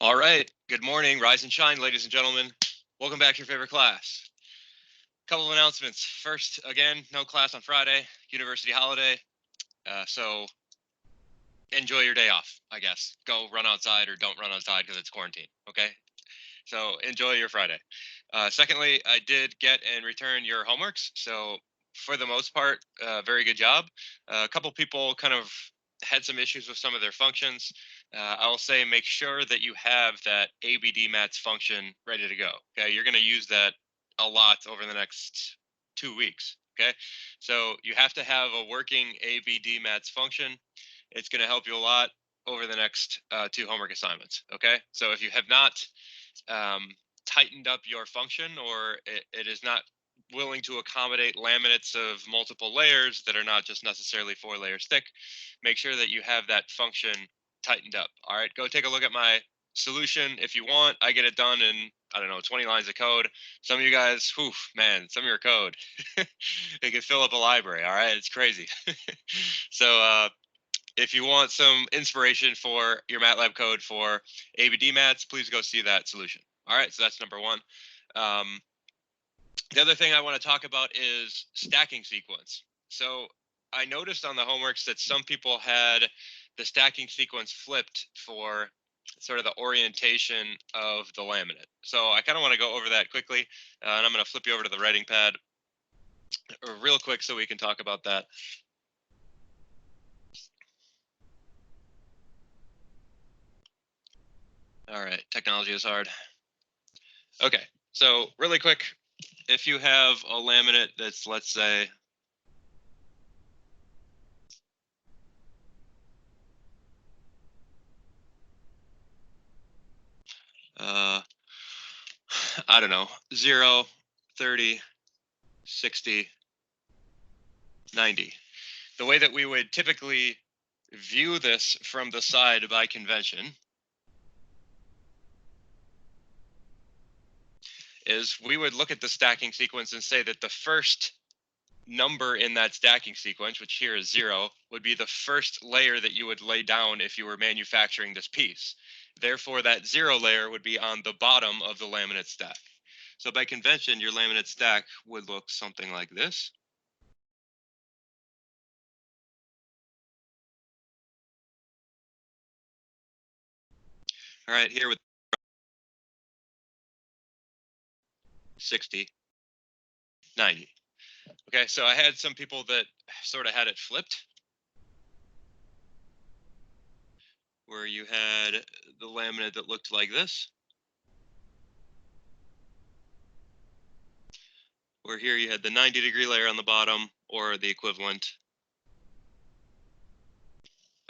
All right. Good morning. Rise and shine, ladies and gentlemen. Welcome back to your favorite class. Couple of announcements. First, again, no class on Friday, university holiday. So enjoy your day off, I guess. Go run outside or don't run outside because it's quarantine. Okay. So enjoy your Friday. Secondly, I did get and return your homeworks. So for the most part, very good job. A couple people kind of had some issues with some of their functions. I'll say make sure that you have that ABD mats function ready to go. Okay, you're going to use that a lot over the next 2 weeks. Okay, so you have to have a working ABD mats function. It's going to help you a lot over the next 2 homework assignments. Okay, so if you have not um, tightened up your function, or it is not willing to accommodate laminates of multiple layers that are not just necessarily 4 layers thick, make sure that you have that function tightened up. All right, go take a look at my solution if you want. I get it done in, I don't know, 20 lines of code. Some of you guys, whew, man, some of your code, it can fill up a library. All right, it's crazy. So if you want some inspiration for your MATLAB code for ABD mats, please go see that solution. All right, so that's number one. The other thing I want to talk about is stacking sequence. So I noticed on the homeworks that some people had the stacking sequence flipped for sort of the orientation of the laminate. So I kind of want to go over that quickly, and I'm going to flip you over to the writing pad real quick so we can talk about that. All right, technology is hard. Okay, so really quick, if you have a laminate that's, let's say, I don't know, 0, 30, 60, 90. The way that we would typically view this from the side by convention is we would look at the stacking sequence and say that the first number in that stacking sequence, which here is 0, would be the first layer that you would lay down if you were manufacturing this piece. Therefore, that 0 layer would be on the bottom of the laminate stack. So by convention, your laminate stack would look something like this. All right, here with 60, 90. Okay, so I had some people that sort of had it flipped, where you had the laminate that looked like this, where here you had the 90-degree layer on the bottom, or the equivalent.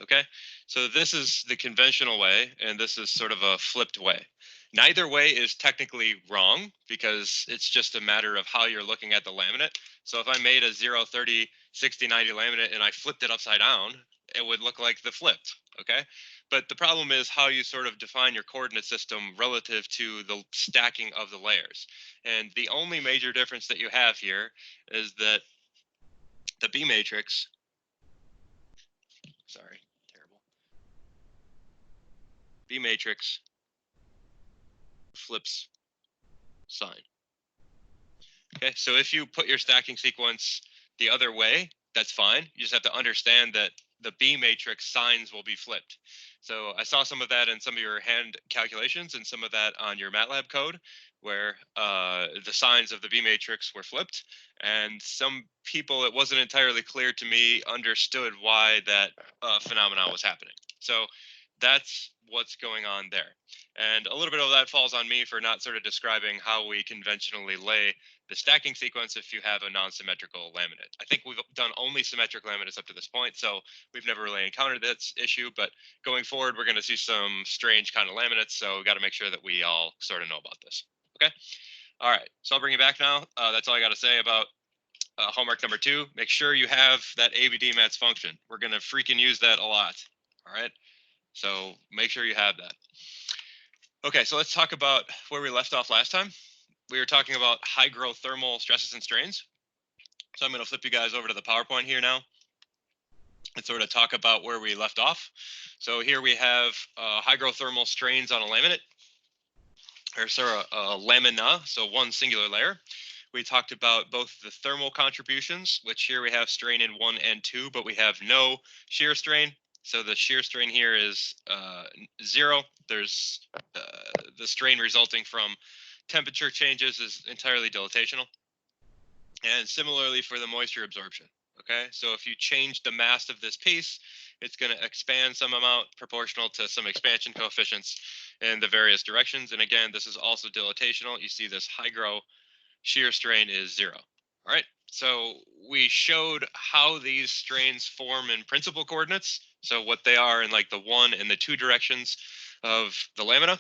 Okay, so this is the conventional way, and this is sort of a flipped way. Neither way is technically wrong, because it's just a matter of how you're looking at the laminate. So if I made a 0, 30, 60, 90 laminate and I flipped it upside down, it would look like the flipped, okay? But the problem is how you sort of define your coordinate system relative to the stacking of the layers. And the only major difference that you have here is that the B matrix, sorry, terrible, B matrix flips sign. Okay, so if you put your stacking sequence the other way, that's fine. You just have to understand that the B matrix signs will be flipped. So I saw some of that in some of your hand calculations and some of that on your MATLAB code, where the signs of the B matrix were flipped. And some people, it wasn't entirely clear to me, understood why that phenomenon was happening. So that's what's going on there. And a little bit of that falls on me for not sort of describing how we conventionally lay the stacking sequence if you have a non-symmetrical laminate. I think we've done only symmetric laminates up to this point, so we've never really encountered this issue, but going forward, we're going to see some strange kind of laminates, so we've got to make sure that we all sort of know about this. Okay? All right, so I'll bring you back now. That's all I got to say about homework number 2. Make sure you have that ABD mats function. We're going to freaking use that a lot. All right? So make sure you have that. Okay, so let's talk about where we left off last time. We were talking about hygrothermal stresses and strains. So I'm going to flip you guys over to the PowerPoint here now. and sort of talk about where we left off. So here we have hygrothermal strains on a laminate, or sorry, a lamina, so one singular layer. We talked about both the thermal contributions, which here we have strain in 1 and 2, but we have no shear strain. So the shear strain here is 0. There's the strain resulting from temperature changes is entirely dilatational. And similarly for the moisture absorption. Okay, so if you change the mass of this piece, it's going to expand some amount proportional to some expansion coefficients in the various directions. And again, this is also dilatational. You see this hygro shear strain is 0. All right, so we showed how these strains form in principal coordinates. So what they are in like the 1 and the 2 directions of the lamina.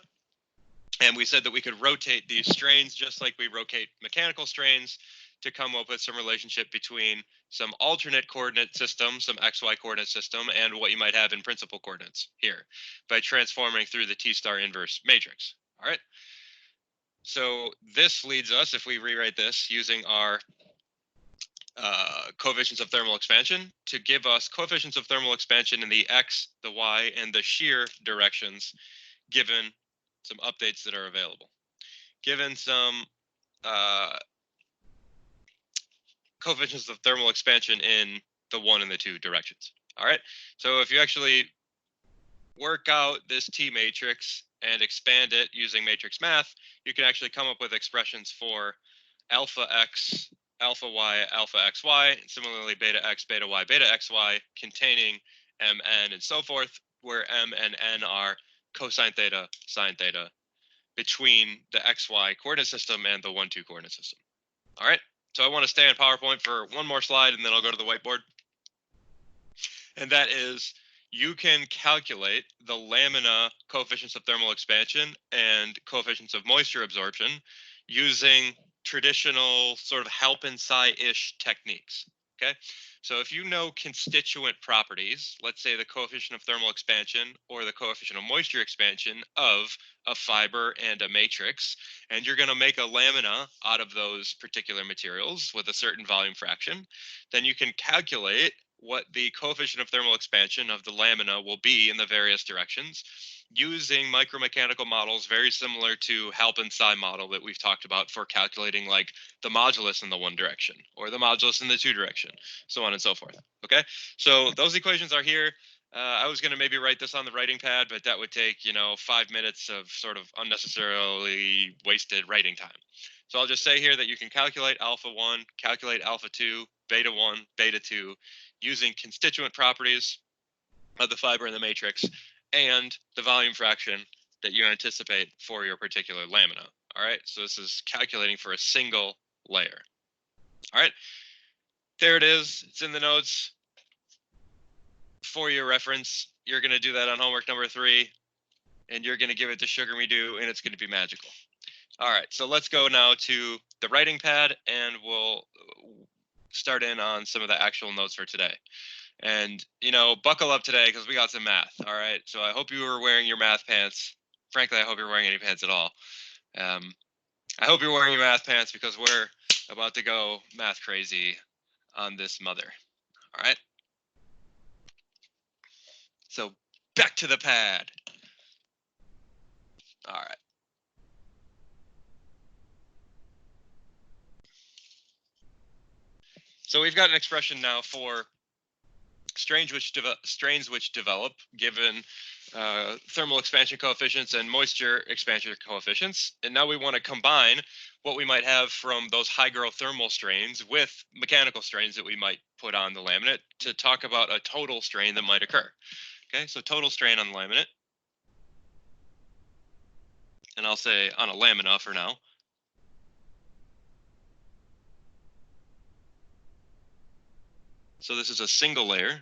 And we said that we could rotate these strains just like we rotate mechanical strains to come up with some relationship between some alternate coordinate system, some XY coordinate system, and what you might have in principal coordinates here by transforming through the T-star inverse matrix. All right. So this leads us, if we rewrite this using our coefficients of thermal expansion, to give us coefficients of thermal expansion in the X, the Y, and the shear directions, given some updates that are available. Given some coefficients of thermal expansion in the 1 and the 2 directions. All right. So if you actually work out this T matrix and expand it using matrix math, you can actually come up with expressions for alpha X, alpha Y, alpha XY, and similarly beta X, beta Y, beta XY, containing Mn and so forth, where M and N are cosine theta, sine theta, between the XY coordinate system and the 1, 2 coordinate system. All right. So I want to stay on PowerPoint for one more slide, and then I'll go to the whiteboard. And that is, you can calculate the lamina coefficients of thermal expansion and coefficients of moisture absorption using traditional sort of Halpern-Tsai-ish techniques. Okay, so if you know constituent properties, let's say the coefficient of thermal expansion or the coefficient of moisture expansion of a fiber and a matrix, and you're going to make a lamina out of those particular materials with a certain volume fraction, then you can calculate what the coefficient of thermal expansion of the lamina will be in the various directions using micromechanical models very similar to Halpern-Tsai model that we've talked about for calculating like the modulus in the 1 direction or the modulus in the 2 direction, so on and so forth. Okay, so those equations are here. I was going to maybe write this on the writing pad, but that would take, 5 minutes of sort of unnecessarily wasted writing time. So I'll just say here that you can calculate alpha 1, calculate alpha 2, beta 1, beta 2, using constituent properties of the fiber in the matrix and the volume fraction that you anticipate for your particular lamina. All right, so this is calculating for a single layer. All right, there it is. It's in the notes for your reference. You're going to do that on homework number 3, and you're going to give it to Sugar Me Do, and it's going to be magical. All right, so let's go now to the writing pad, and we'll start in on some of the actual notes for today. And, buckle up today because we got some math. All right. So I hope you were wearing your math pants. Frankly, I hope you're wearing any pants at all. I hope you're wearing your math pants because we're about to go math crazy on this mother. All right. So back to the pad. All right. So we've got an expression now for strains which develop given thermal expansion coefficients and moisture expansion coefficients. And now we want to combine what we might have from those hygrothermal strains with mechanical strains that we might put on the laminate to talk about a total strain that might occur. Okay, so total strain on the laminate. And I'll say on a lamina for now. So this is a single layer.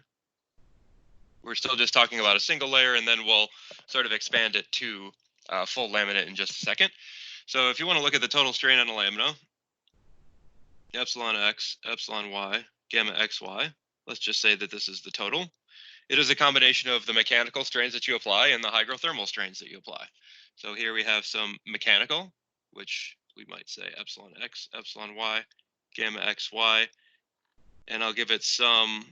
We're still just talking about a single layer, and then we'll sort of expand it to full laminate in just a second. So if you want to look at the total strain on a lamina, epsilon x, epsilon y, gamma xy, let's just say that this is the total. It is a combination of the mechanical strains that you apply and the hygrothermal strains that you apply. So here we have some mechanical, which we might say epsilon x, epsilon y, gamma xy, and I'll give it some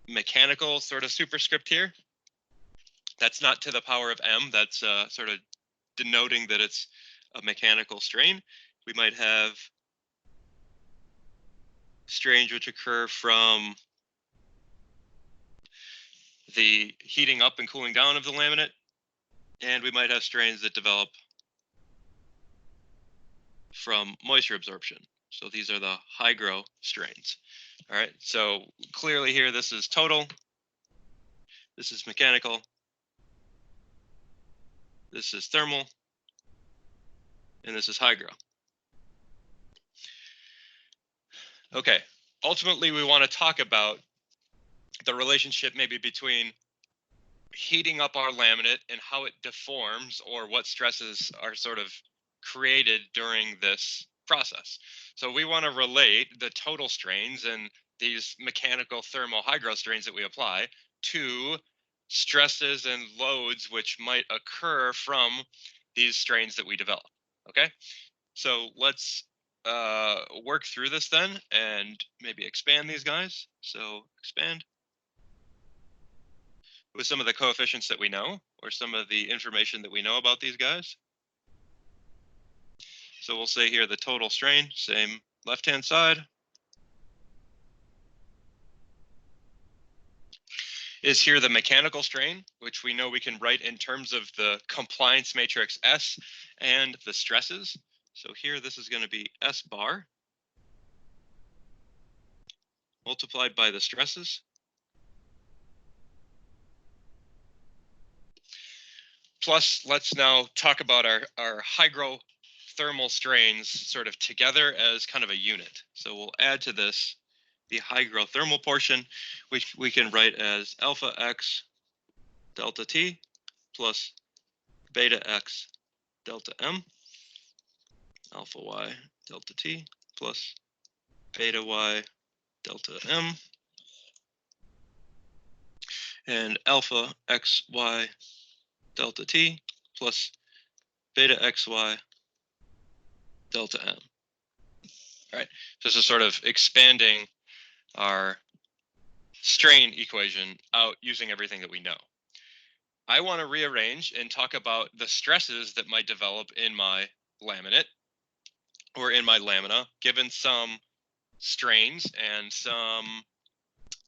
mechanical sort of superscript here. That's not to the power of m. That's sort of denoting that it's a mechanical strain. We might have strains which occur from the heating up and cooling down of the laminate, and we might have strains that develop from moisture absorption. So these are the hygro strains. All right, so clearly here this is total, this is mechanical, this is thermal, and this is hygro. Okay, ultimately we want to talk about the relationship maybe between heating up our laminate and how it deforms, or what stresses are sort of created during this process. So we want to relate the total strains and these mechanical thermal hygro strains that we apply to stresses and loads which might occur from these strains that we develop. Okay, so let's work through this then and maybe expand these guys. So expand with some of the coefficients that we know, or some of the information that we know about these guys. So we'll say here the total strain, same left-hand side, is here the mechanical strain, which we know we can write in terms of the compliance matrix S and the stresses. So here this is going to be S bar multiplied by the stresses. Plus, let's now talk about our hygrothermal strains sort of together as kind of a unit. So we'll add to this the hygrothermal portion, which we can write as alpha x delta T plus beta x delta M, alpha y delta T plus beta y delta M, and alpha xy delta T plus beta xy delta M. All right, so this is sort of expanding our strain equation out using everything that we know. I want to rearrange and talk about the stresses that might develop in my laminate or in my lamina, given some strains and some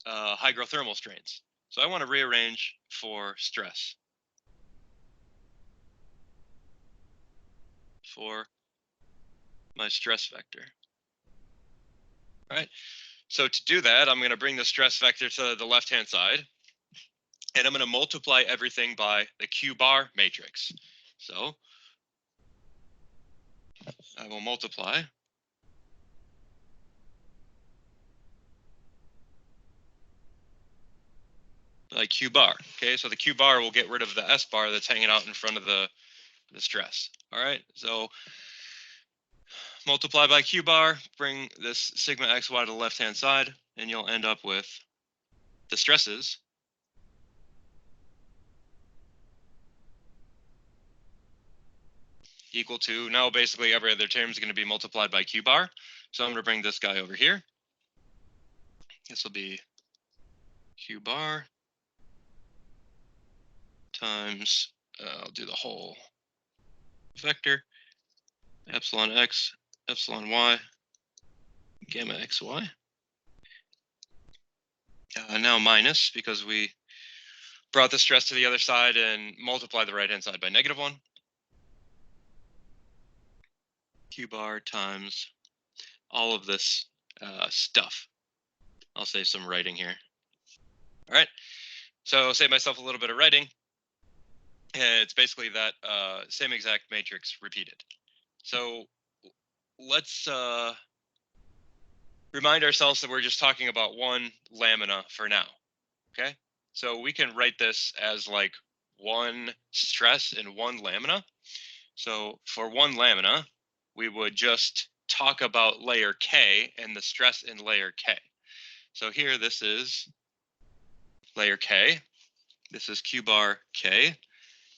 hygrothermal strains. So I want to rearrange for stress, for my stress vector. All right, so to do that, I'm going to bring the stress vector to the left-hand side, and I'm going to multiply everything by the Q bar matrix. So I will multiply by Q bar. Okay, so the Q bar will get rid of the S bar that's hanging out in front of the stress. All right, so multiply by Q bar, bring this sigma xy to the left-hand side, and you'll end up with the stresses equal to, now basically every other term is going to be multiplied by Q bar. So I'm going to bring this guy over here. This will be Q bar times, I'll do the whole vector, epsilon x, epsilon y, gamma xy. Now minus, because we brought the stress to the other side and multiplied the right-hand side by -1. Q bar times all of this stuff. I'll save some writing here. All right, so I'll save myself a little bit of writing. And it's basically that same exact matrix repeated. So let's remind ourselves that we're just talking about one lamina for now. Okay, so we can write this as like one stress in one lamina. So for one lamina, we would just talk about layer K and the stress in layer K. So here, this is layer K. This is Q bar K.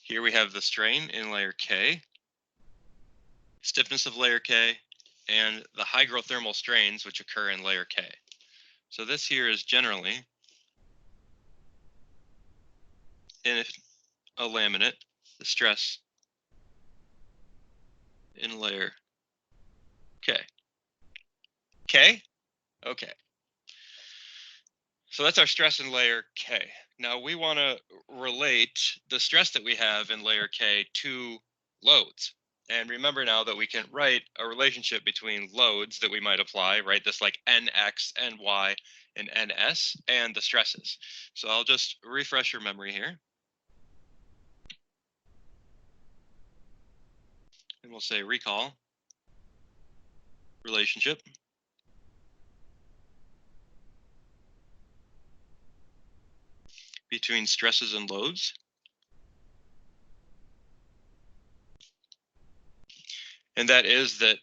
Here we have the strain in layer K, stiffness of layer K, and the hygrothermal strains which occur in layer K. So this here is generally in a laminate, the stress in layer K. K? Okay. So that's our stress in layer K. Now we want to relate the stress that we have in layer K to loads. And remember now that we can write a relationship between loads that we might apply, right? This like Nx, Ny, and Ns, and the stresses. So I'll just refresh your memory here. And we'll say recall relationship between stresses and loads. And that is that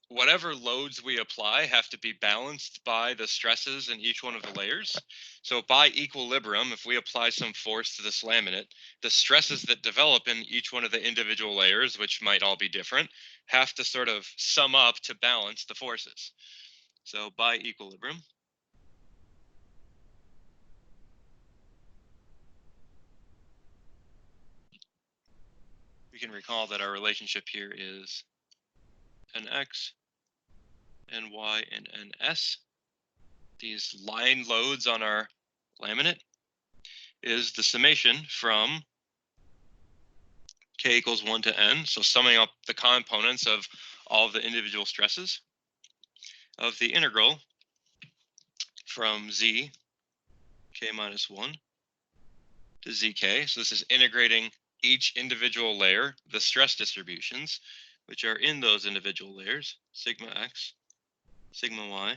whatever loads we apply have to be balanced by the stresses in each one of the layers. So by equilibrium, if we apply some force to this laminate, the stresses that develop in each one of the individual layers, which might all be different, have to sort of sum up to balance the forces. So by equilibrium, we can recall that our relationship here is Nx, Ny, and Ns. These line loads on our laminate is the summation from K equals 1 to N, so summing up the components of all of the individual stresses of the integral from Z K minus 1 to ZK. So this is integrating each individual layer, the stress distributions, which are in those individual layers, sigma X, sigma Y,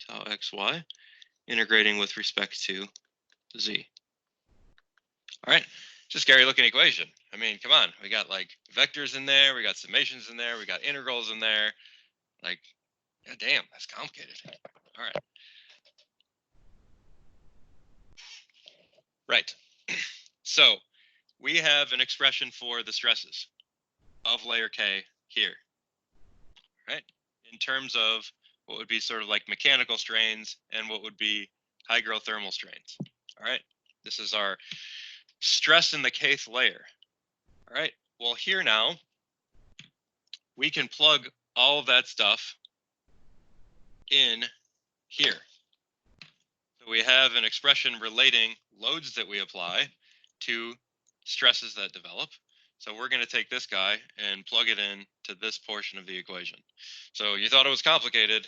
tau XY, integrating with respect to Z. All right, it's a scary looking equation. I mean, come on, we got like vectors in there, we got summations in there, we got integrals in there. Like, god damn, that's complicated. All right. Right. So we have an expression for the stresses of layer K here, right? In terms of what would be sort of like mechanical strains and what would be hygrothermal strains. All right. This is our stress in the kth layer. All right. Well, here now, we can plug all of that stuff in here. So we have an expression relating loads that we apply to stresses that develop. So we're going to take this guy and plug it in to this portion of the equation. So you thought it was complicated.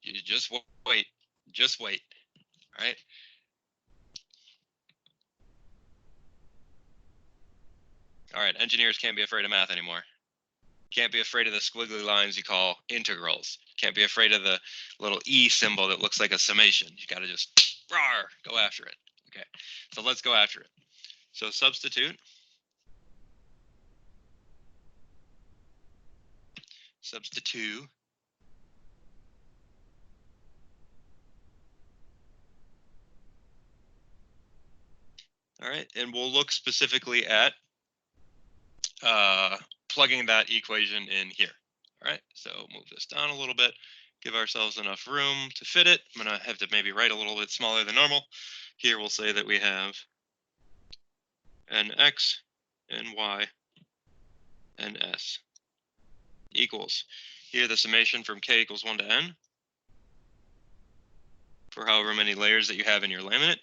You just wait. Just wait. All right. All right. Engineers can't be afraid of math anymore. Can't be afraid of the squiggly lines you call integrals. Can't be afraid of the little E symbol that looks like a summation. You got to just rawr, go after it. Okay. So let's go after it. So substitute. Substitute. All right, and we'll look specifically at plugging that equation in here. All right, so move this down a little bit, give ourselves enough room to fit it. I'm gonna have to maybe write a little bit smaller than normal. Here we'll say that we have Nx, Ny, and S equals. Here the summation from K equals 1 to N for however many layers that you have in your laminate.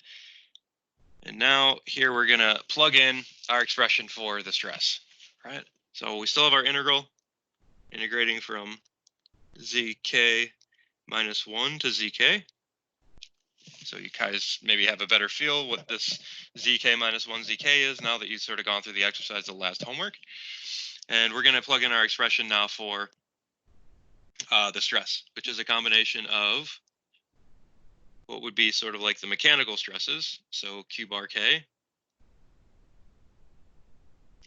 And now here we're gonna plug in our expression for the stress, right? So we still have our integral integrating from zk minus 1 to zk. So you guys maybe have a better feel what this zk minus 1 zk is now that you've sort of gone through the exercise of the last homework. And we're going to plug in our expression now for the stress, which is a combination of what would be sort of like the mechanical stresses. So Q bar K,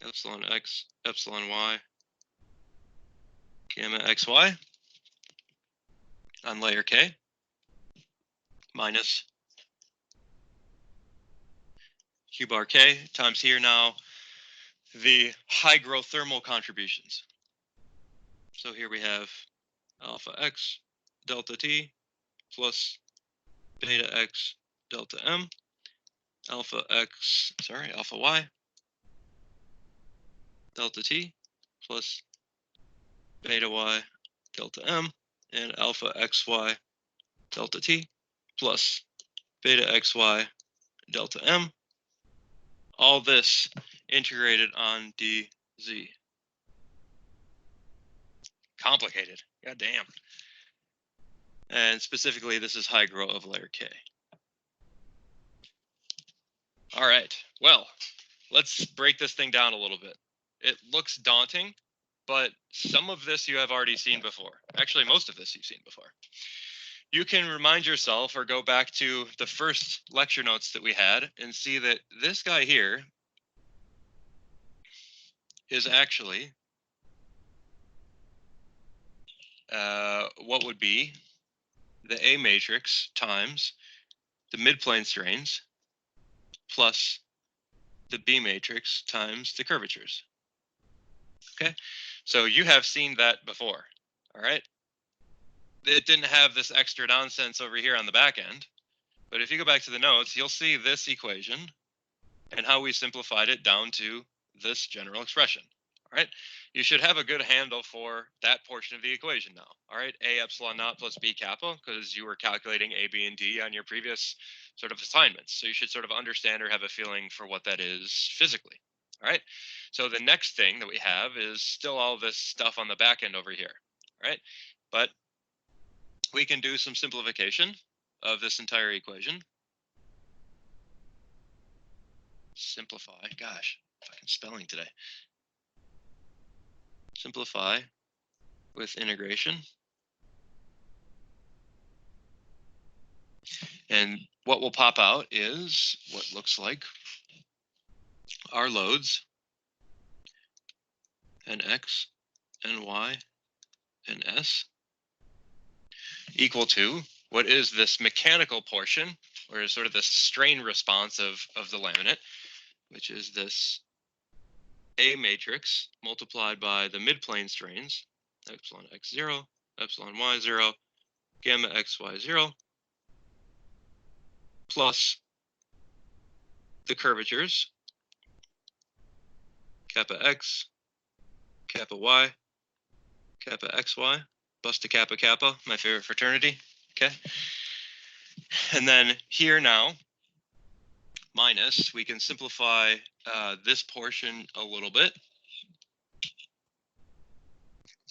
epsilon X, epsilon Y, gamma XY on layer K, minus Q bar K times here now the hygrothermal contributions. So here we have alpha X delta T plus beta X delta M alpha y delta t plus beta y delta m, and alpha xy delta t plus beta xy delta m. All this integrated on dz. Complicated. God damn. And specifically, this is hygro of layer K. All right. Well, let's break this thing down a little bit. It looks daunting, but some of this you have already seen before. Actually, most of this you've seen before. You can remind yourself or go back to the first lecture notes that we had and see that this guy here is actually what would be the A matrix times the midplane strains plus the B matrix times the curvatures. Okay, so you have seen that before, all right? It didn't have this extra nonsense over here on the back end, but if you go back to the notes, you'll see this equation and how we simplified it down to this general expression. All right, you should have a good handle for that portion of the equation now. All right, A epsilon naught plus B kappa, because you were calculating A, B, and D on your previous sort of assignments. So you should sort of understand or have a feeling for what that is physically. All right, so the next thing that we have is still all this stuff on the back end over here. All right, but we can do some simplification of this entire equation. Simplify, gosh, fucking spelling today. Simplify with integration. And what will pop out is what looks like our loads, Nx, Ny, and S, equal to what is this mechanical portion, or is sort of the strain response of the laminate, which is this A matrix multiplied by the midplane strains, epsilon x0, epsilon y0, gamma xy0, plus the curvatures, kappa x, kappa y, kappa xy, bust a kappa kappa, my favorite fraternity, okay? And then here now, minus, we can simplify this portion a little bit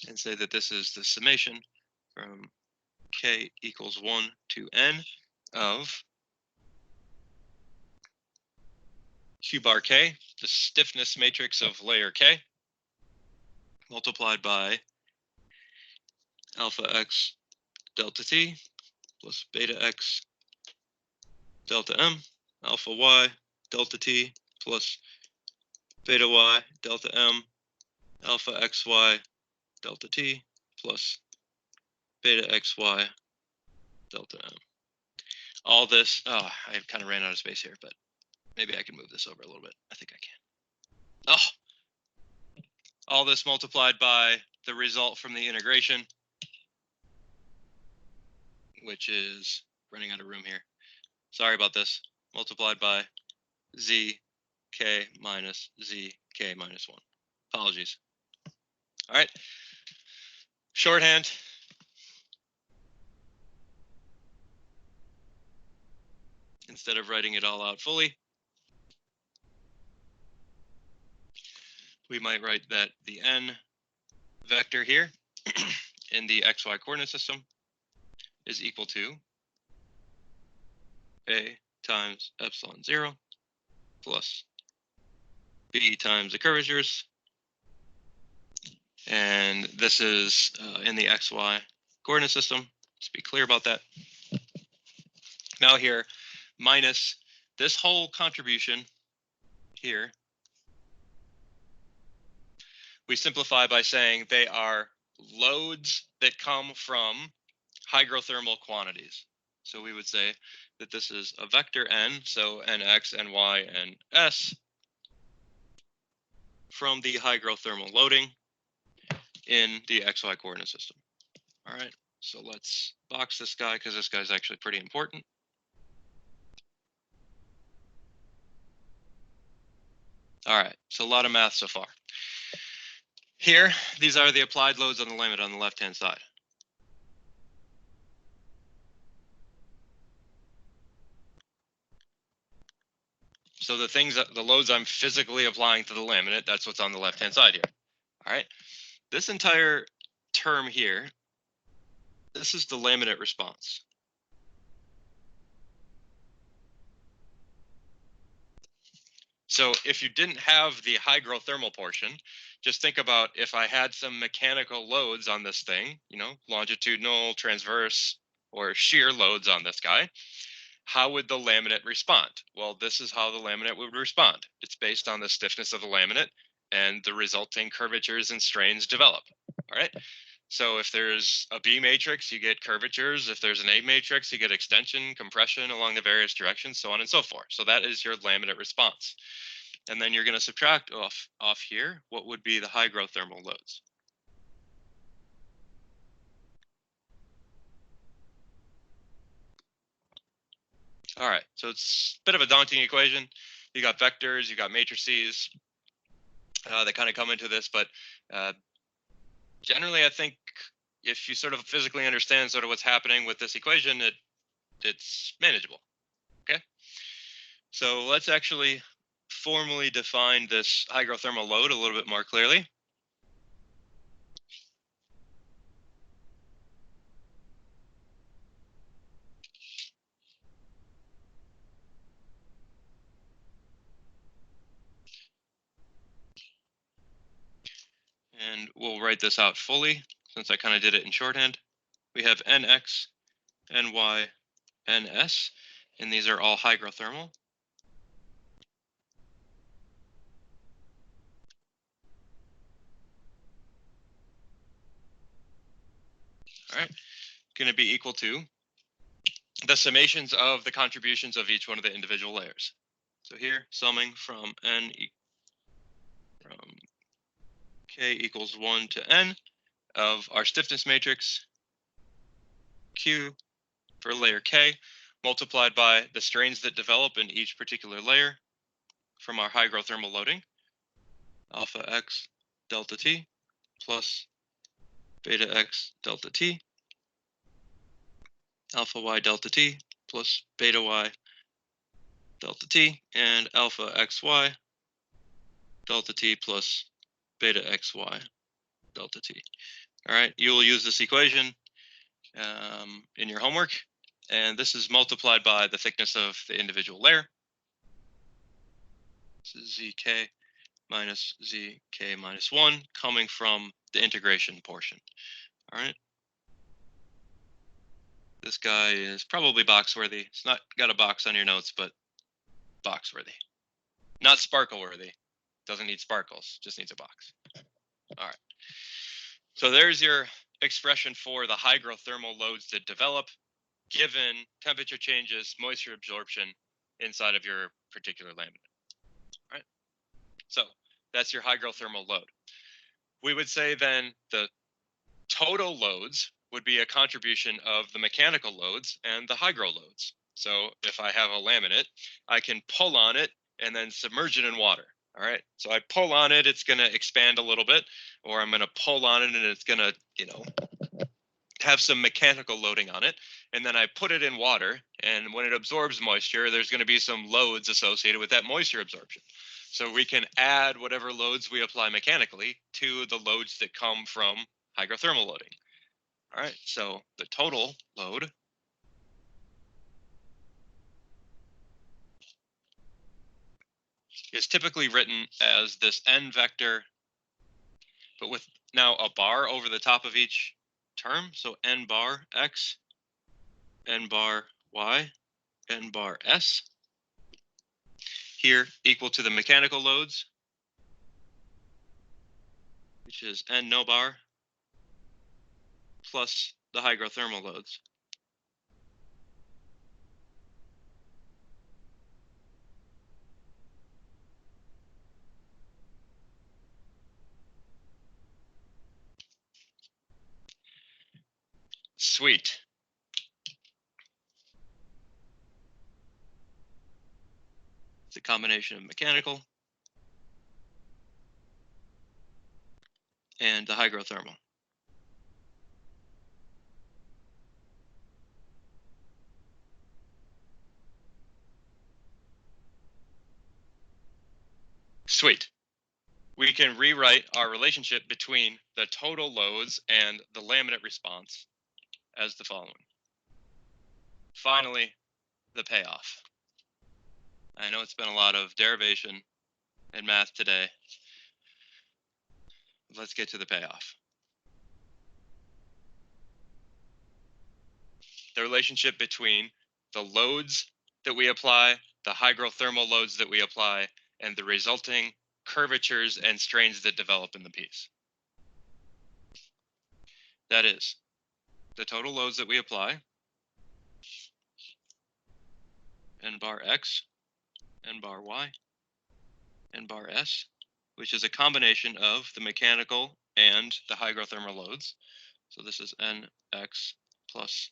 and say that this is the summation from k equals 1 to n of q bar k, the stiffness matrix of layer k, multiplied by alpha x delta t plus beta x delta m, alpha y delta t plus beta y delta m, alpha xy delta t plus beta xy delta m. All this, I kind of ran out of space here, but maybe I can move this over a little bit. I think I can. All this multiplied by the result from the integration, which is running out of room here. Sorry about this. Multiplied by z k minus z k minus 1. Apologies. All right. Shorthand. Instead of writing it all out fully, we might write that the n vector here in the xy coordinate system is equal to a times epsilon 0 plus b times the curvatures, and this is in the xy coordinate system. Let's be clear about that. Now here, minus this whole contribution here, we simplify by saying they are loads that come from hygrothermal quantities. So we would say that this is a vector n, so nx, ny, and s, from the hygrothermal loading in the xy coordinate system. All right, so let's box this guy because this guy's actually pretty important. All right, so a lot of math so far. Here, these are the applied loads on the laminate on the left-hand side. So the loads I'm physically applying to the laminate, that's what's on the left-hand side here. All right, this entire term here, this is the laminate response. So if you didn't have the hygrothermal portion, just think about if I had some mechanical loads on this thing, longitudinal, transverse, or shear loads on this guy, how would the laminate respond? Well, this is how the laminate would respond. It's based on the stiffness of the laminate and the resulting curvatures and strains develop. All right. So if there's a B matrix, you get curvatures. If there's an A matrix, you get extension, compression along the various directions, so on and so forth. So that is your laminate response. And then you're going to subtract off here what would be the hygrothermal loads. All right, so it's a bit of a daunting equation. You got vectors, you got matrices that kind of come into this, but generally I think if you sort of physically understand sort of what's happening with this equation, it's manageable. Okay, so let's actually formally define this hygrothermal load a little bit more clearly. And we'll write this out fully since I kind of did it in shorthand. We have Nx, Ny, Ns, and these are all hygrothermal. All right, going to be equal to the summations of the contributions of each one of the individual layers. So here, summing from from K equals 1 to N of our stiffness matrix, Q for layer K, multiplied by the strains that develop in each particular layer from our hygrothermal loading, alpha X delta T plus beta X delta T, alpha Y delta T plus beta Y delta T, and alpha XY delta T plus beta XY delta T. All right, you will use this equation in your homework, and this is multiplied by the thickness of the individual layer. This is ZK minus ZK minus 1 coming from the integration portion. All right. This guy is probably box worthy. It's not got a box on your notes, but box worthy. Not sparkle worthy. Doesn't need sparkles, just needs a box. All right. So there's your expression for the hygrothermal loads that develop given temperature changes, moisture absorption inside of your particular laminate. All right. So that's your hygrothermal load. We would say then the total loads would be a contribution of the mechanical loads and the hygro loads. So if I have a laminate, I can pull on it and then submerge it in water. All right. So I pull on it, it's going to expand a little bit, or I'm going to pull on it and it's going to, have some mechanical loading on it. And then I put it in water. And when it absorbs moisture, there's going to be some loads associated with that moisture absorption. So we can add whatever loads we apply mechanically to the loads that come from hygrothermal loading. All right. So the total load is typically written as this n vector, but with now a bar over the top of each term. So n bar x, n bar y, n bar s. Here equal to the mechanical loads, which is n no bar plus the hygrothermal loads. Sweet. It's a combination of mechanical and the hygrothermal. Sweet. We can rewrite our relationship between the total loads and the laminate response as the following. Finally, the payoff. I know it's been a lot of derivation and math today. Let's get to the payoff. The relationship between the loads that we apply, the hygrothermal loads that we apply, and the resulting curvatures and strains that develop in the piece. That is, the total loads that we apply, n bar x, n bar y, n bar s, which is a combination of the mechanical and the hygrothermal loads. So this is nx plus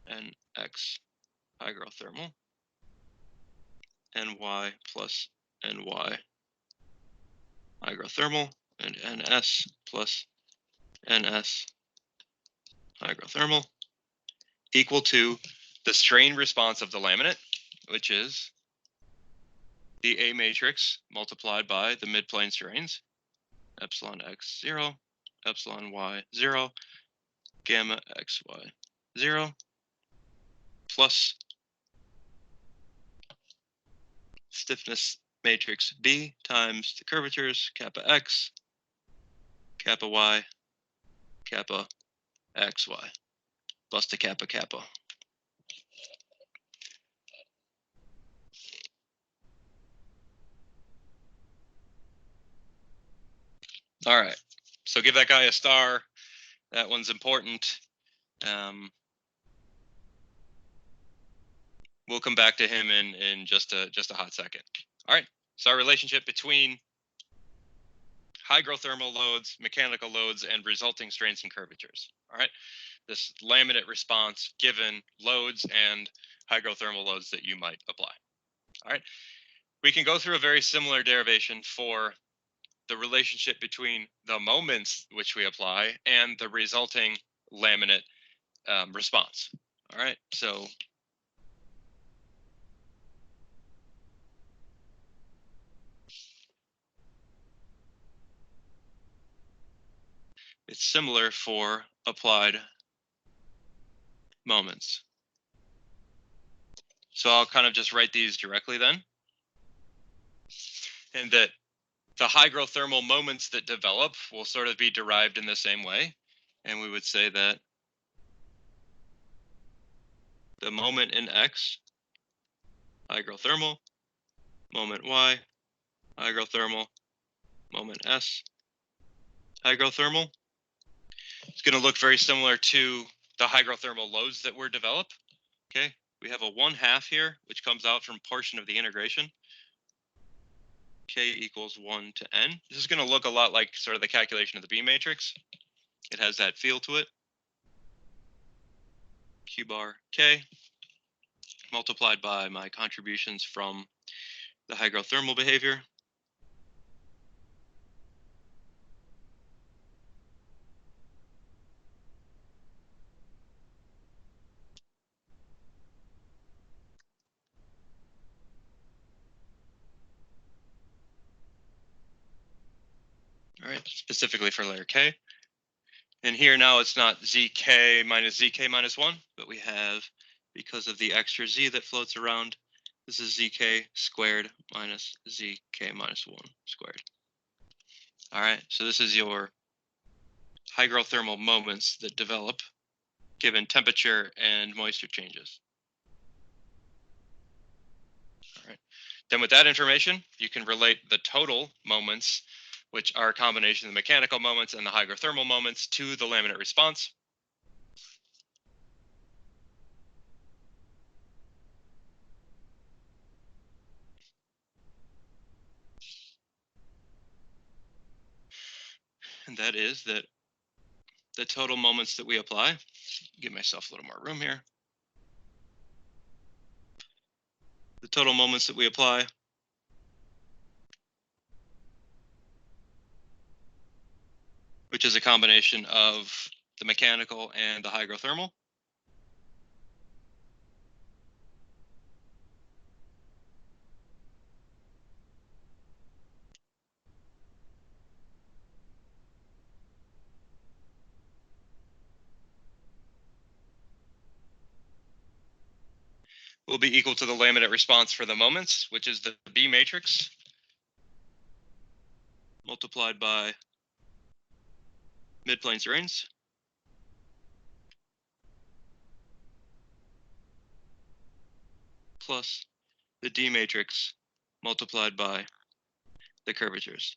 nx hygrothermal, ny plus ny hygrothermal, and ns plus ns hygrothermal, equal to the strain response of the laminate, which is the A matrix multiplied by the midplane strains, epsilon x 0, epsilon y 0, gamma xy 0, plus stiffness matrix B times the curvatures, kappa x, kappa y, kappa xy, plus the kappa kappa. All right, so give that guy a star. That one's important. We'll come back to him in just a hot second. All right, so our relationship between hygrothermal loads, mechanical loads, and resulting strains and curvatures. All right, this laminate response given loads and hygrothermal loads that you might apply. All right, we can go through a very similar derivation for the relationship between the moments which we apply and the resulting laminate response. All right, so it's similar for applied moments. So I'll kind of just write these directly then. And that the hygrothermal moments that develop will sort of be derived in the same way. And we would say that the moment in X, hygrothermal, moment Y, hygrothermal, moment S, hygrothermal. It's going to look very similar to the hygrothermal loads that were developed. Okay, we have a 1/2 here, which comes out from portion of the integration. K equals 1 to n. This is going to look a lot like sort of the calculation of the B matrix. It has that feel to it. Q bar K multiplied by my contributions from the hygrothermal behavior. All right, specifically for layer K. And here now it's not zk minus 1, but we have, because of the extra z that floats around, this is zk squared minus zk minus 1 squared. All right, so this is your hygrothermal moments that develop given temperature and moisture changes. All right, then with that information, you can relate the total moments, which are a combination of the mechanical moments and the hygrothermal moments, to the laminate response. And that is that the total moments that we apply, give myself a little more room here. The total moments that we apply which is a combination of the mechanical and the hygrothermal. Will be equal to the laminate response for the moments, which is the B matrix, multiplied by mid-plane strains, plus the D matrix multiplied by the curvatures.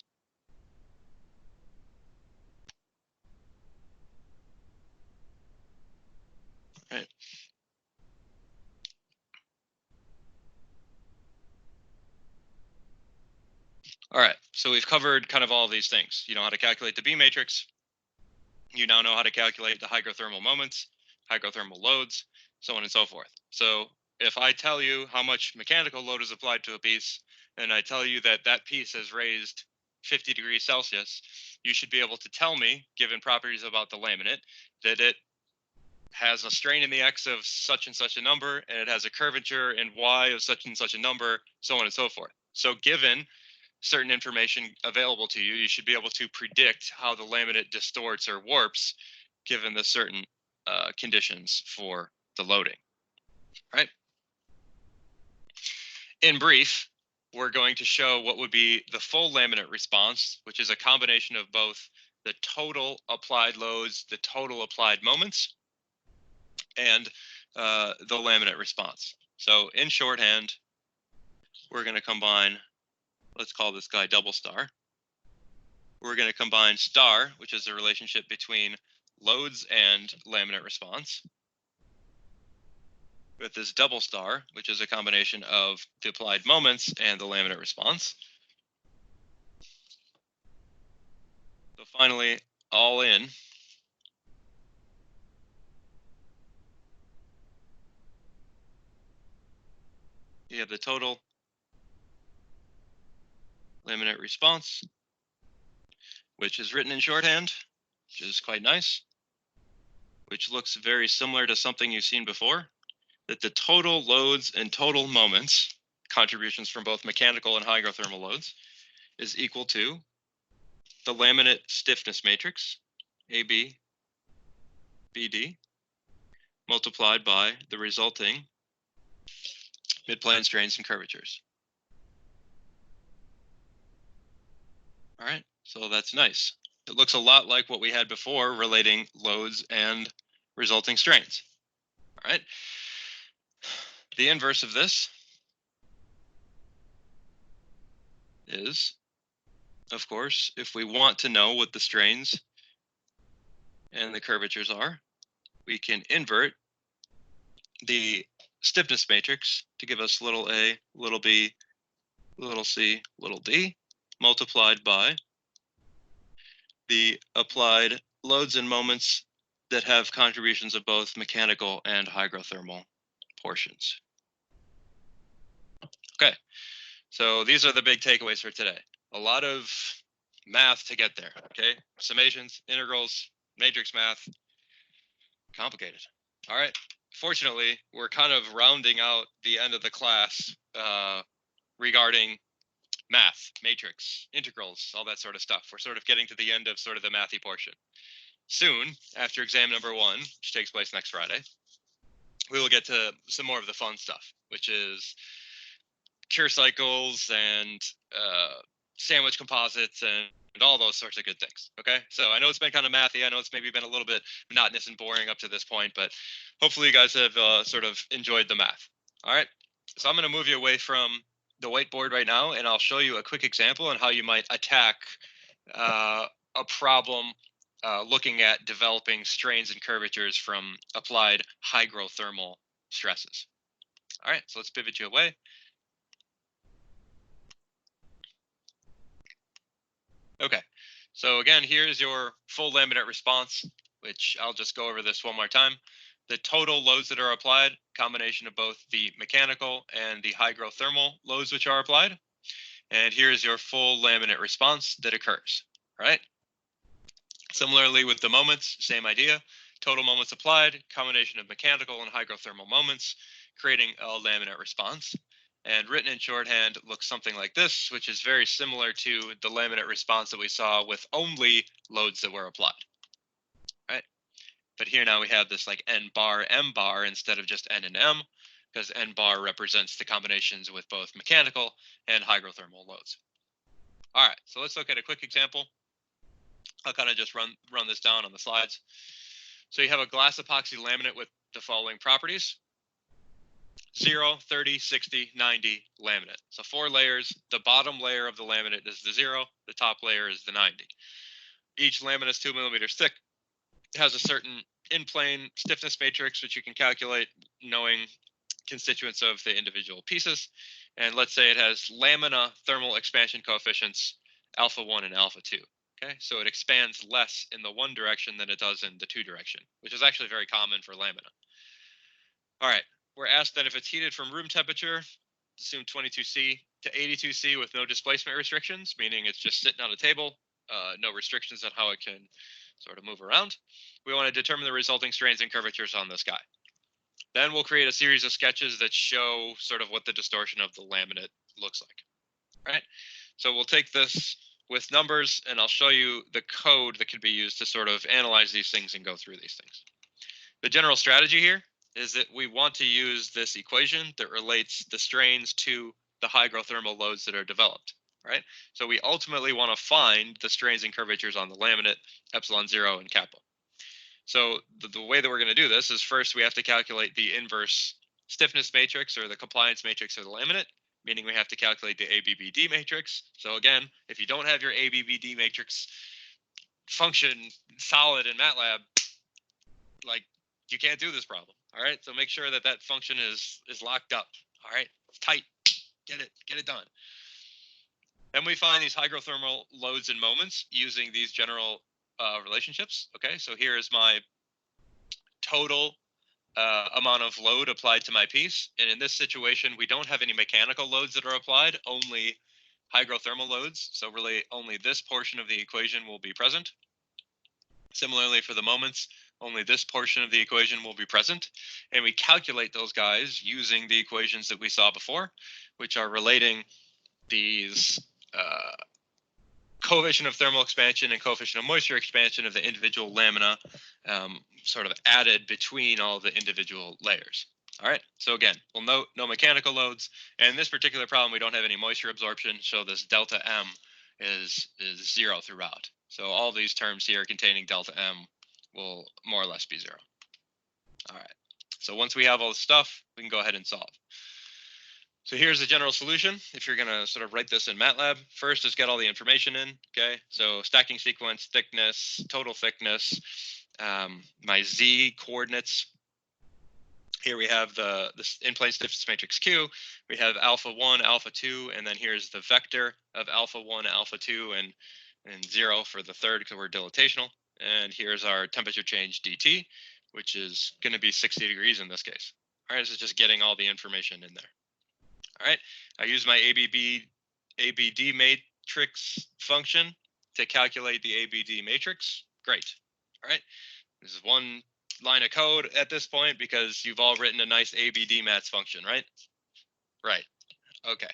Right. All right, so we've covered kind of all of these things. You know how to calculate the B matrix. You now know how to calculate the hygrothermal moments, hygrothermal loads, so on and so forth. So if I tell you how much mechanical load is applied to a piece, and I tell you that that piece has raised 50 degrees Celsius, you should be able to tell me, given properties about the laminate, that it has a strain in the X of such and such a number, and it has a curvature in Y of such and such a number, so on and so forth. So given certain information available to you, you should be able to predict how the laminate distorts or warps given the certain conditions for the loading, right? In brief, we're going to show what would be the full laminate response, which is a combination of both the total applied loads, the total applied moments, and the laminate response. So in shorthand, we're going to combine, let's call this guy double star. We're going to combine star, which is the relationship between loads and laminate response, with this double star, which is a combination of the applied moments and the laminate response. So finally, all in, you have the total laminate response, which is written in shorthand, which is quite nice, which looks very similar to something you've seen before, that the total loads and total moments, contributions from both mechanical and hygrothermal loads, is equal to the laminate stiffness matrix, AB, BD, multiplied by the resulting mid-plane strains and curvatures. All right, so that's nice. It looks a lot like what we had before relating loads and resulting strains. All right. The inverse of this is, of course, if we want to know what the strains and the curvatures are, we can invert the stiffness matrix to give us little a, little b, little c, little d, multiplied by the applied loads and moments that have contributions of both mechanical and hygrothermal portions. Okay, so these are the big takeaways for today. A lot of math to get there, okay? Summations, integrals, matrix math, complicated. All right, fortunately, we're kind of rounding out the end of the class regarding math, matrix, integrals, all that sort of stuff. We're sort of getting to the end of sort of the mathy portion. Soon, after exam number 1, which takes place next Friday, we will get to some more of the fun stuff, which is Cure cycles and sandwich composites and all those sorts of good things. Okay, so I know it's been kind of mathy. I know it's maybe been a little bit monotonous and boring up to this point, but hopefully you guys have sort of enjoyed the math. All right, so I'm going to move you away from the whiteboard right now, and I'll show you a quick example on how you might attack a problem looking at developing strains and curvatures from applied hygrothermal stresses. All right, so let's pivot you away. Okay, so again, here's your full laminate response, which I'll just go over this one more time. The total loads that are applied, combination of both the mechanical and the hygrothermal loads which are applied. And here's your full laminate response that occurs, right? Similarly with the moments, same idea. Total moments applied, combination of mechanical and hygrothermal moments, creating a laminate response. And written in shorthand looks something like this, which is very similar to the laminate response that we saw with only loads that were applied. Right? But here now we have this like N bar, M bar instead of just N and M, because N bar represents the combinations with both mechanical and hygrothermal loads. All right, so let's look at a quick example. I'll kind of just run this down on the slides. So you have a glass epoxy laminate with the following properties: 0, 30, 60, 90 laminate. So 4 layers. The bottom layer of the laminate is the 0. The top layer is the 90. Each laminate is 2 millimeters thick. It has a certain in-plane stiffness matrix, which you can calculate knowing constituents of the individual pieces. And let's say it has lamina thermal expansion coefficients alpha 1 and alpha 2. Okay, so it expands less in the one direction than it does in the two direction, which is actually very common for lamina. All right, we're asked that if it's heated from room temperature, assume 22C to 82C with no displacement restrictions, meaning it's just sitting on a table, no restrictions on how it can sort of move around. We want to determine the resulting strains and curvatures on this guy. Then we'll create a series of sketches that show sort of what the distortion of the laminate looks like. Right? So we'll take this with numbers, and I'll show you the code that could be used to sort of analyze these things and go through these things. The general strategy here is that we want to use this equation that relates the strains to the hygrothermal loads that are developed, right? So we ultimately want to find the strains and curvatures on the laminate, epsilon 0 and kappa. So the way that we're going to do this is first we have to calculate the inverse stiffness matrix or the compliance matrix of the laminate, meaning we have to calculate the ABBD matrix. So again, if you don't have your ABBD matrix function solid in MATLAB, like you can't do this problem. All right, so make sure that that function is locked up. All right, it's tight. Get it done. Then we find these hygrothermal loads and moments using these general relationships. Okay, so here is my total amount of load applied to my piece. And in this situation, we don't have any mechanical loads that are applied, only hygrothermal loads. So really only this portion of the equation will be present. Similarly for the moments, only this portion of the equation will be present. And we calculate those guys using the equations that we saw before, which are relating these coefficient of thermal expansion and coefficient of moisture expansion of the individual lamina sort of added between all the individual layers. All right, so again, we'll note no mechanical loads. And in this particular problem, we don't have any moisture absorption, so this delta M is 0 throughout. So all these terms here containing delta M will more or less be 0. All right, so once we have all the stuff, we can go ahead and solve. So here's the general solution. If you're going to sort of write this in MATLAB, first is get all the information in. Okay, so stacking sequence, thickness, total thickness, my Z coordinates. Here we have the in-plane stiffness matrix Q. We have alpha 1, alpha 2, and then here's the vector of alpha 1, alpha 2, and 0 for the third because we're dilatational. And here's our temperature change dt, which is going to be 60 degrees in this case. All right, this is just getting all the information in there. All right, I use my ABD matrix function to calculate the ABD matrix. Great. All right, this is one line of code at this point because you've all written a nice ABD mats function, right? Right. Okay.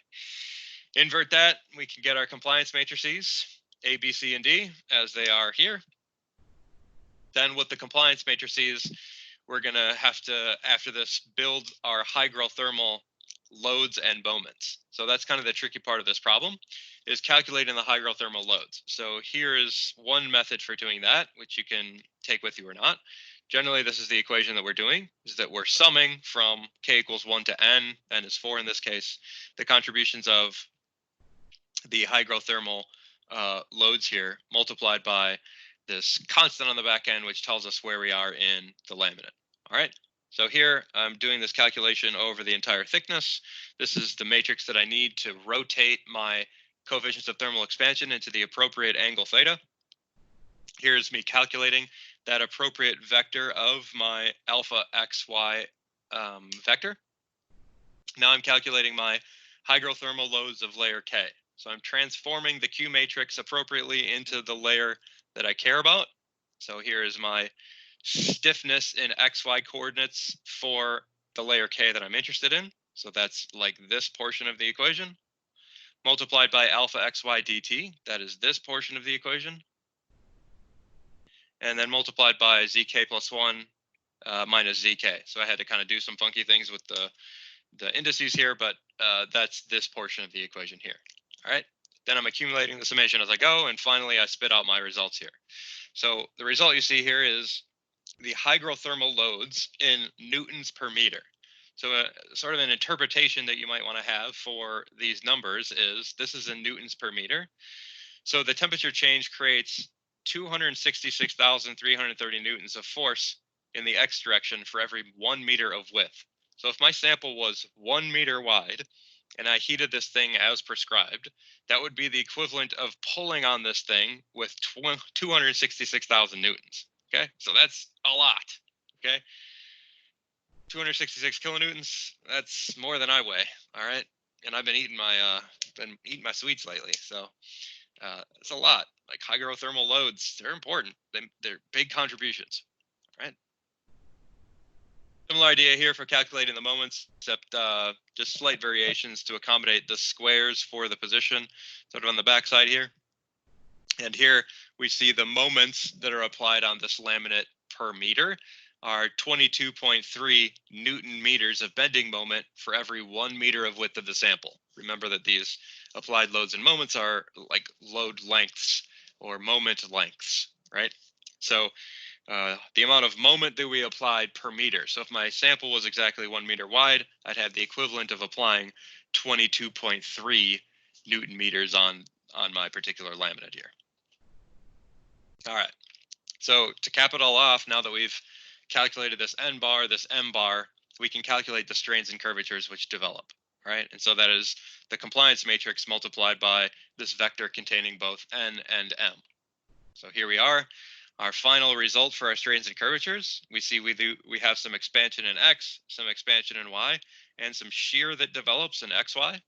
Invert that, we can get our compliance matrices, A, B, C, and D, as they are here. Then with the compliance matrices, we're going to have to, after this, build our hygrothermal loads and moments. So that's kind of the tricky part of this problem, is calculating the hygrothermal loads. So here is one method for doing that, which you can take with you or not. Generally, this is the equation that we're doing, is that we're summing from k equals 1 to n is 4 in this case, the contributions of the hygrothermal loads here multiplied by this constant on the back end, which tells us where we are in the laminate. All right. So here I'm doing this calculation over the entire thickness. This is the matrix that I need to rotate my coefficients of thermal expansion into the appropriate angle theta. Here's me calculating that appropriate vector of my alpha xy vector. Now I'm calculating my hygrothermal loads of layer K. So I'm transforming the Q matrix appropriately into the layer that I care about. So here is my stiffness in XY coordinates for the layer K that I'm interested in. So that's like this portion of the equation, multiplied by alpha XY dt, that is this portion of the equation, and then multiplied by zk plus 1 minus zk. So I had to kind of do some funky things with the indices here, but that's this portion of the equation here. All right. Then I'm accumulating the summation as I go, and finally I spit out my results here. So the result you see here is the hygrothermal loads in newtons per meter. So sort of an interpretation that you might want to have for these numbers is this is in newtons per meter. So the temperature change creates 266,330 newtons of force in the x direction for every 1 meter of width. So if my sample was 1 meter wide and I heated this thing as prescribed, that would be the equivalent of pulling on this thing with 266,000 newtons. Okay, so that's a lot. Okay, 266 kilonewtons, that's more than I weigh. All right, and I've been eating my sweets lately, so it's a lot. Like hydrothermal loads, they're important. They're big contributions, right? Similar idea here for calculating the moments, except just slight variations to accommodate the squares for the position, sort of on the backside here. And here we see the moments that are applied on this laminate per meter are 22.3 Newton meters of bending moment for every 1 meter of width of the sample. Remember that these applied loads and moments are like load lengths or moment lengths, right? So the amount of moment that we applied per meter. So if my sample was exactly 1 meter wide, I'd have the equivalent of applying 22.3 Newton meters on my particular laminate here. All right, so to cap it all off, now that we've calculated this n bar, this m bar, we can calculate the strains and curvatures which develop, right? And so that is the compliance matrix multiplied by this vector containing both n and m. So here we are, our final result for our strains and curvatures. We see we have some expansion in x, some expansion in y, and some shear that develops in xy.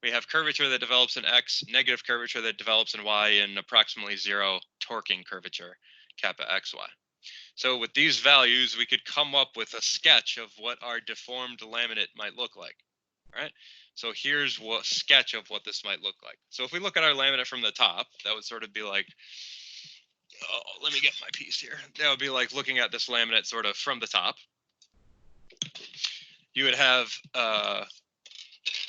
We have curvature that develops in x, negative curvature that develops in y, and approximately 0 torquing curvature, kappa xy. So with these values, we could come up with a sketch of what our deformed laminate might look like. All right. So here's what sketch of what this might look like. So if we look at our laminate from the top, that would sort of be like, oh, let me get my piece here. That would be like looking at this laminate sort of from the top. You would have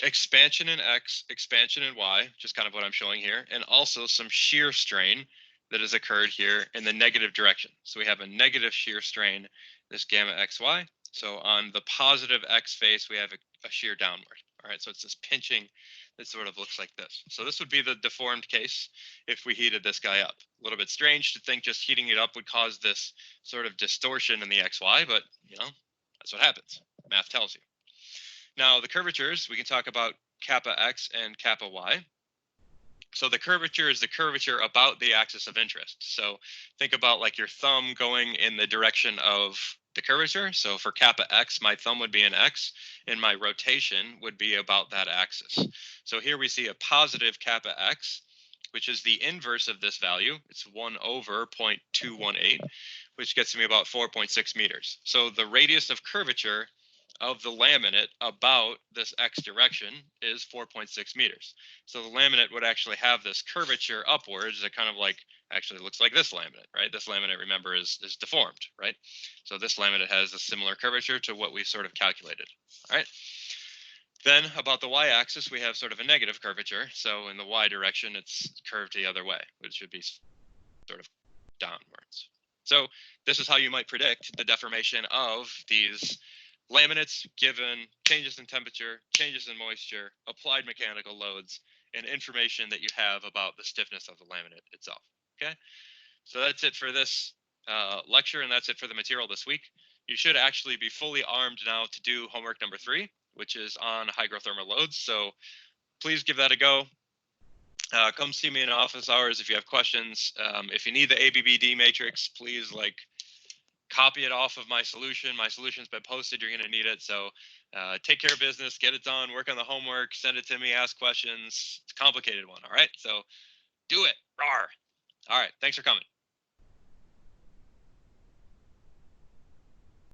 expansion in x, expansion in y, which is kind of what I'm showing here, and also some shear strain that has occurred here in the negative direction. So we have a negative shear strain, this gamma xy. So on the positive x face, we have a shear downward. All right, so it's this pinching that sort of looks like this. So this would be the deformed case if we heated this guy up. A little bit strange to think just heating it up would cause this sort of distortion in the xy, but you know, that's what happens. Math tells you. Now the curvatures, we can talk about kappa x and kappa y. So the curvature is the curvature about the axis of interest. So think about like your thumb going in the direction of the curvature. So for kappa x, my thumb would be in x, and my rotation would be about that axis. So here we see a positive kappa x, which is the inverse of this value. It's 1 over 0.218, which gets me about 4.6 meters. So the radius of curvature of the laminate about this x direction is 4.6 meters. So the laminate would actually have this curvature upwards that kind of like actually looks like this laminate, right? This laminate, remember, is deformed, right? So this laminate has a similar curvature to what we sort of calculated, all right? Then about the y-axis, we have sort of a negative curvature. So in the y direction, it's curved the other way, which should be sort of downwards. So this is how you might predict the deformation of these laminates given changes in temperature, changes in moisture, applied mechanical loads, and information that you have about the stiffness of the laminate itself. Okay, so that's it for this lecture, and that's it for the material this week. You should actually be fully armed now to do homework number 3, which is on hygrothermal loads. So please give that a go. Come see me in office hours if you have questions. If you need the ABBD matrix, please copy it off of my solution. My solution's been posted. You're going to need it. So take care of business, get it done, work on the homework, send it to me, ask questions. It's a complicated one. All right. So do it. Rawr. All right. Thanks for coming.